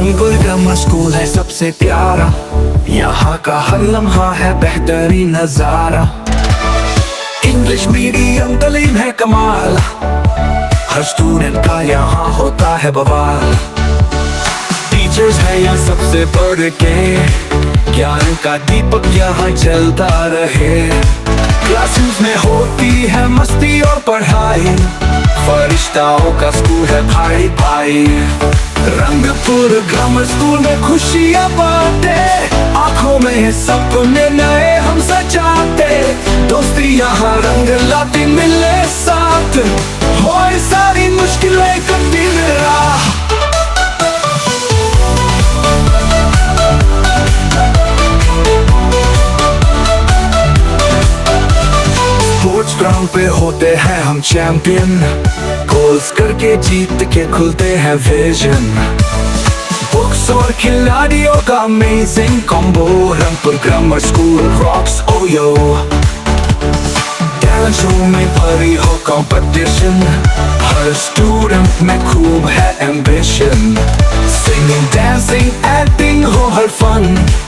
Rangpur grammar school है सबसे प्यारा, यहाँ का हर लम्हा है बेहतरीन नजारा। इंग्लिश मीडियम तालीम है कमाल, हर स्टूडेंट का यहाँ होता है बवाल। टीचर्स है यहाँ सबसे बढ़ के, ज्ञान का दीपक यहाँ जलता रहे। क्लासेस में होती है मस्ती और पढ़ाई, फरिश्ताओं का स्कूल है भाई भाई। रंगपुर ग्रामर स्कूल में खुशियाँ बांटे, आंखों में सपने नए हम सजाते। दोस्ती यहाँ रंग लाती मिले साथ, होए सारी मुश्किलें कठिन राह। स्पोर्ट्स ग्राउंड पे होते हैं हम चैंपियन, गोल्स करके जीत के खुलते हैं विजन। बुक्स और खिलाड़ियों का amazing combo, Rangpur grammar school rocks OYO. Talent show में भरी हो कंपटीशन, हर स्टूडेंट में खूब है एम्बिशन। सिंगिंग डांसिंग एक्टिंग हो हर fun,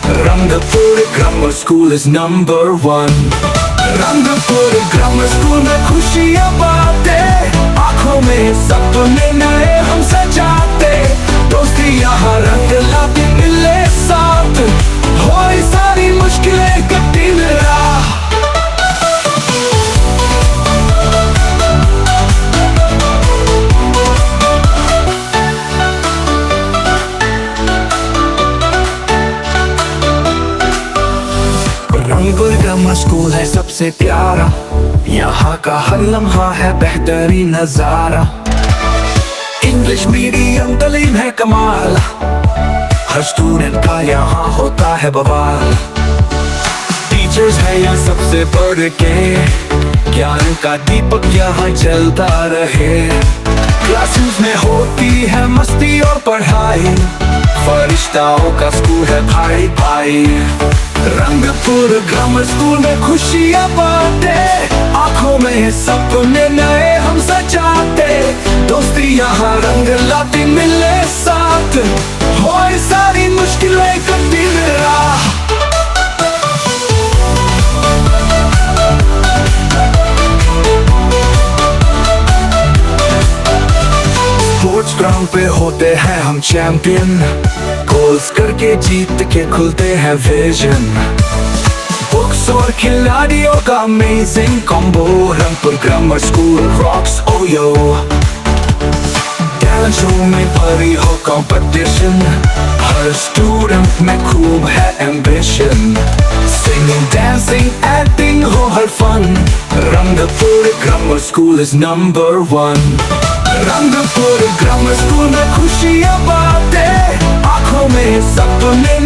Rangpur grammar school is number 1। Rangpur grammar school में खुशियाँ बांटे, आंखों में सपने नए हम सजाते। दोस्ती यहाँ रंग लाती मिले साथ, होए सारी मुश्किलें कठिन राह। रंगपुर ग्रामर स्कूल है सबसे प्यारा, यहाँ का हर लम्हा है बेहतरीन नजारा। इंग्लिश मीडियम तालीम है कमाल, हर स्टूडेंट का यहाँ होता है बवाल। टीचर्स है यहाँ सबसे बढ़ के, ज्ञान का दीपक यहाँ जलता रहे। क्लासेस में होती है मस्ती और पढ़ाई, फरिश्ताओं का स्कूल है भाई भाई। रंगपुर ग्रामर स्कूल में खुशियाँ बांटे, आंखों में सपने नए हम सजाते। दोस्ती यहाँ रंग लाती मिले साथ, होए सारी मुश्किलें कठिन राह। स्पोर्ट्स ग्राउंड पे होते हैं हम चैंपियन, गोल्स करके जीत के खुलते हैं विजन। बुक्स और खिलाड़ियों का amazing combo, Rangpur grammar school rocks OYO. Talent show में भरी हो कंपटीशन, हर स्टूडेंट में खूब है एम्बिशन। सिंगिंग डांसिंग एक्टिंग हो हर fun, Rangpur grammar school is number 1। Rangpur grammar school में खुशियाँ बांटे, आंखों में सपने